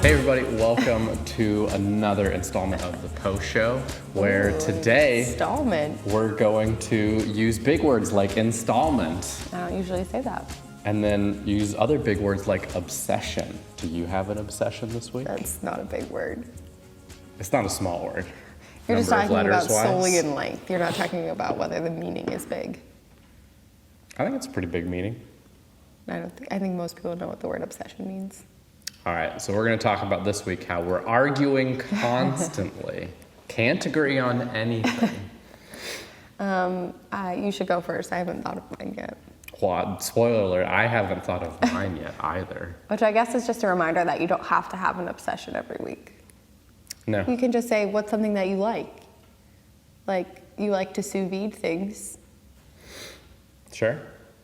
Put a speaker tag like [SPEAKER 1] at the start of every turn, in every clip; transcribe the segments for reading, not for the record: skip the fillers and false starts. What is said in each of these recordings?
[SPEAKER 1] Hey everybody, welcome to another installment of the Post Show, where today we're going to use big words like installment.
[SPEAKER 2] I don't usually say that.
[SPEAKER 1] And then use other big words like obsession. Do you have an obsession this week?
[SPEAKER 2] That's not a big word.
[SPEAKER 1] It's not a small word.
[SPEAKER 2] You're just talking about solely in length. You're not talking about whether the meaning is big.
[SPEAKER 1] I think it's a pretty big meaning.
[SPEAKER 2] I think most people know what the word obsession means.
[SPEAKER 1] All right, so we're going to talk about this week how we're arguing constantly. Can't agree on anything.
[SPEAKER 2] You should go first. I haven't thought of mine yet.
[SPEAKER 1] Well, spoiler alert, I haven't thought of mine yet either.
[SPEAKER 2] Which I guess is just a reminder that you don't have to have an obsession every week.
[SPEAKER 1] No.
[SPEAKER 2] You can just say, what's something that you like? Like, you like to sous vide things.
[SPEAKER 1] Sure.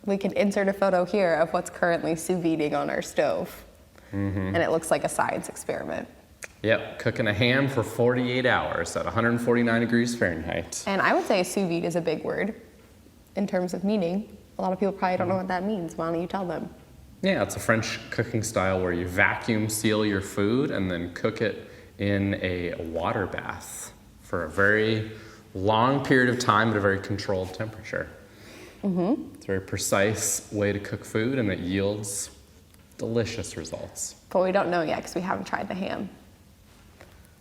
[SPEAKER 2] We can insert a photo here of what's currently sous videing on our stove. And it looks like a science experiment.
[SPEAKER 1] Yep, cooking a ham for 48 hours at 149 degrees Fahrenheit.
[SPEAKER 2] And I would say sous vide is a big word in terms of meaning. A lot of people probably don't know what that means. Why don't you tell them?
[SPEAKER 1] Yeah, it's a French cooking style where you vacuum seal your food and then cook it in a water bath for a very long period of time at a very controlled temperature. It's a very precise way to cook food, and it yields delicious results.
[SPEAKER 2] But we don't know yet because we haven't tried the ham.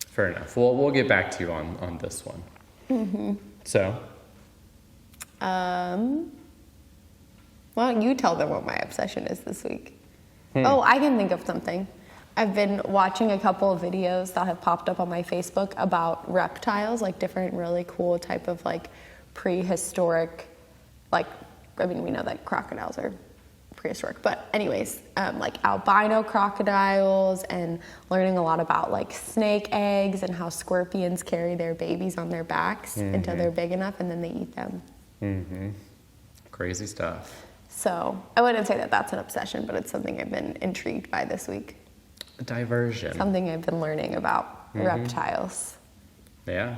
[SPEAKER 1] Fair enough. We'll get back to you on this one. So?
[SPEAKER 2] Why don't you tell them what my obsession is this week? Oh, I can think of something. I've been watching a couple of videos that have popped up on my Facebook about reptiles, like different really cool type of like prehistoric, we know that crocodiles are prehistoric, but anyways, like albino crocodiles, and learning a lot about like snake eggs and how scorpions carry their babies on their backs until they're big enough and then they eat them.
[SPEAKER 1] Crazy stuff.
[SPEAKER 2] So I wouldn't say that that's an obsession, but it's something I've been intrigued by this week.
[SPEAKER 1] A diversion.
[SPEAKER 2] Something I've been learning about reptiles.
[SPEAKER 1] Yeah.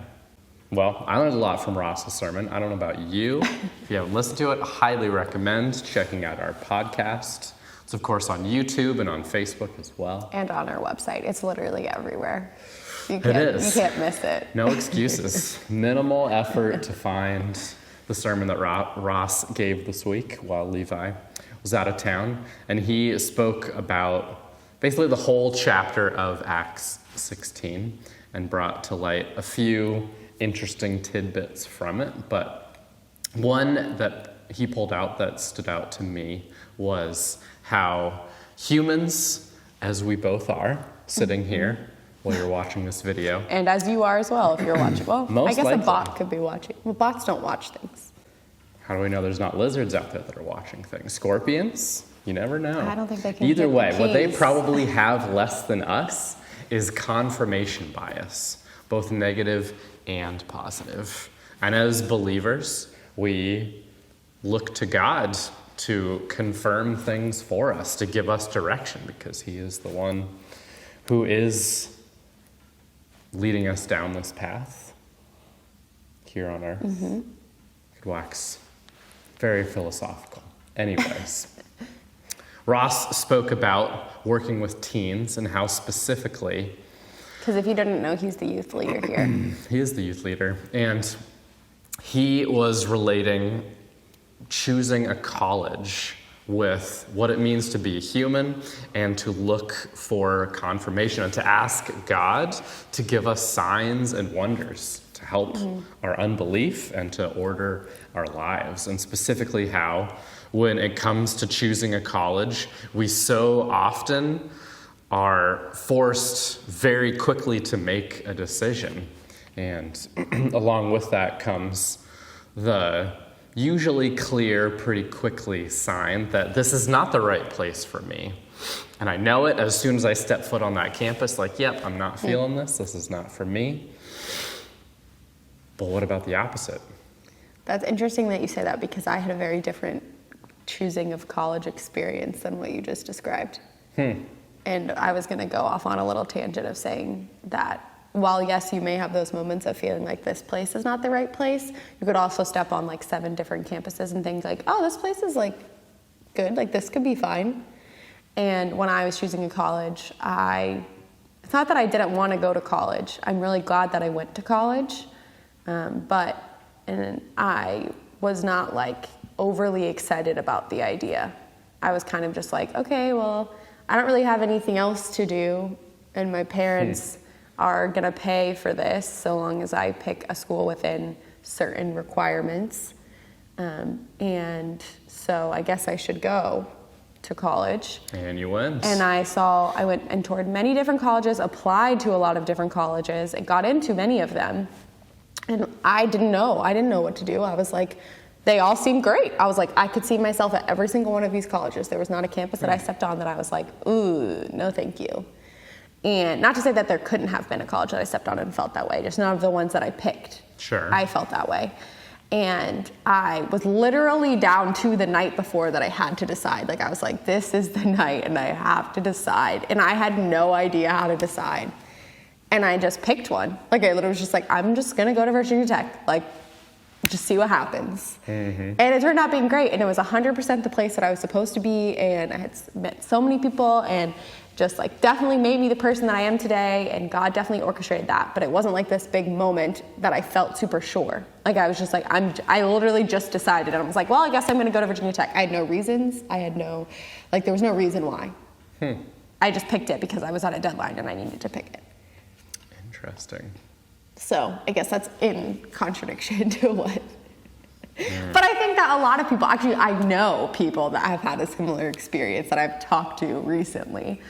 [SPEAKER 1] Well, I learned a lot from Ross's sermon. I don't know about you. If you haven't listened to it, highly recommend checking out our podcast. It's, of course, on YouTube and on Facebook as well.
[SPEAKER 2] And on our website. It's literally everywhere. You can't miss it.
[SPEAKER 1] No excuses. Minimal effort to find the sermon that Ross gave this week while Levi was out of town. And he spoke about basically the whole chapter of Acts 16 and brought to light a few interesting tidbits from it, but one that he pulled out that stood out to me was how humans, as we both are, sitting here while you're watching this video.
[SPEAKER 2] And as you are as well, if you're watching. Well,
[SPEAKER 1] Most
[SPEAKER 2] I guess
[SPEAKER 1] likely.
[SPEAKER 2] a bot could be watching. Well, bots don't watch things.
[SPEAKER 1] How do we know there's not lizards out there that are watching things? Scorpions? You never know.
[SPEAKER 2] I don't think they can.
[SPEAKER 1] Either way, what they
[SPEAKER 2] peas.
[SPEAKER 1] probably have less than us is confirmation bias, both negative and positive. And as believers, we look to God to confirm things for us, to give us direction, because he is the one who is leading us down this path here on earth. Could wax very philosophical. Anyways, Ross spoke about working with teens and how specifically,
[SPEAKER 2] Because if you didn't know, he's the youth leader here.
[SPEAKER 1] he is the youth leader, and he was relating choosing a college with what it means to be a human and to look for confirmation and to ask God to give us signs and wonders to help our unbelief and to order our lives. And specifically how, when it comes to choosing a college, we so often are forced very quickly to make a decision. And along with that comes the usually clear, pretty quickly sign that this is not the right place for me. And I know it as soon as I step foot on that campus, like, yep, I'm not feeling this. This is not for me. But what about the opposite?
[SPEAKER 2] That's interesting that you say that, because I had a very different choosing of college experience than what you just described. And I was going to go off on a little tangent of saying that while, yes, you may have those moments of feeling like this place is not the right place, you could also step on like 7 different campuses and think like, oh, this place is like good, like this could be fine. And when I was choosing a college, I it's not that I didn't want to go to college. I'm really glad that I went to college. But I was not like overly excited about the idea. I was kind of just like, okay, well, I don't really have anything else to do, and my parents are gonna pay for this so long as I pick a school within certain requirements. And so I guess I should go to college.
[SPEAKER 1] And you went.
[SPEAKER 2] And I went and toured many different colleges, applied to a lot of different colleges, and got into many of them. And I didn't know what to do. I was like, they all seemed great. I was like, I could see myself at every single one of these colleges. There was not a campus that I stepped on that I was like, ooh, no thank you. And not to say that there couldn't have been a college that I stepped on and felt that way, just none of the ones that I picked.
[SPEAKER 1] Sure.
[SPEAKER 2] I felt that way. And I was literally down to the night before that I had to decide. Like, I was like, this is the night and I have to decide. And I had no idea how to decide. And I just picked one. Like, I literally was just like, I'm just gonna go to Virginia Tech. Like, just see what happens. And it turned out being great. And it was 100% the place that I was supposed to be. And I had met so many people and just like definitely made me the person that I am today. And God definitely orchestrated that. But it wasn't like this big moment that I felt super sure. Like, I was just like, I literally just decided. And I was like, well, I guess I'm gonna go to Virginia Tech. I had no reasons. There was no reason why. I just picked it because I was on a deadline and I needed to pick it.
[SPEAKER 1] Interesting.
[SPEAKER 2] So I guess that's in contradiction to what. But I think that a lot of people, actually, I know people that have had a similar experience that I've talked to recently.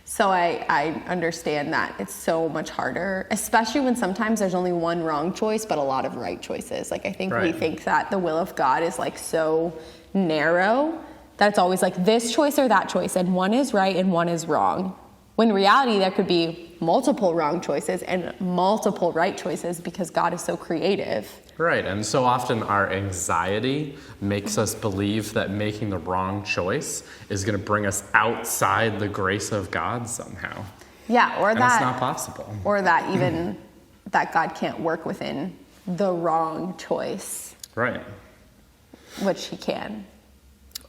[SPEAKER 2] So I understand that it's so much harder, especially when sometimes there's only one wrong choice, but a lot of right choices. Like, I think we think that the will of God is like so narrow that it's always like this choice or that choice, and one is right and one is wrong. When in reality, there could be multiple wrong choices and multiple right choices because God is so creative.
[SPEAKER 1] Right, and so often our anxiety makes us believe that making the wrong choice is going to bring us outside the grace of God somehow.
[SPEAKER 2] Yeah, or
[SPEAKER 1] and
[SPEAKER 2] that
[SPEAKER 1] it's not possible.
[SPEAKER 2] Or that even that God can't work within the wrong choice.
[SPEAKER 1] Right.
[SPEAKER 2] Which he can.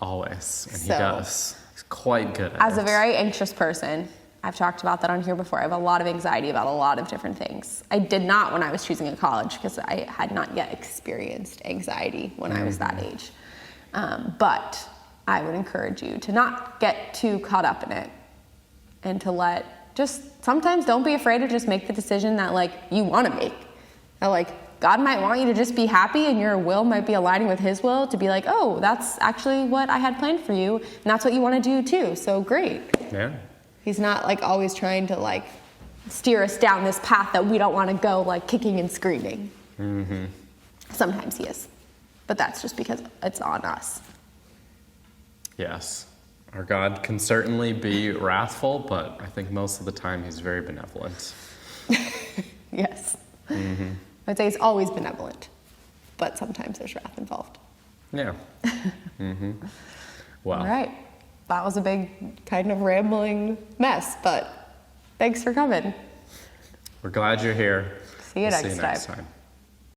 [SPEAKER 1] Always, and he
[SPEAKER 2] So,
[SPEAKER 1] does. He's quite good at
[SPEAKER 2] As
[SPEAKER 1] it.
[SPEAKER 2] a very anxious person, I've talked about that on here before. I have a lot of anxiety about a lot of different things. I did not when I was choosing a college because I had not yet experienced anxiety when I was that age. But I would encourage you to not get too caught up in it and to sometimes don't be afraid to just make the decision that like you want to make. That like God might want you to just be happy and your will might be aligning with his will to be like, oh, that's actually what I had planned for you. And that's what you want to do too. So great.
[SPEAKER 1] Yeah.
[SPEAKER 2] He's not like always trying to like steer us down this path that we don't want to go, like kicking and screaming. Sometimes he is, but that's just because it's on us.
[SPEAKER 1] Yes. Our God can certainly be wrathful, but I think most of the time he's very benevolent.
[SPEAKER 2] Yes. I'd say he's always benevolent, but sometimes there's wrath involved.
[SPEAKER 1] Yeah. Well.
[SPEAKER 2] All right. That was a big kind of rambling mess, but thanks for coming.
[SPEAKER 1] We're glad you're here.
[SPEAKER 2] See you next time.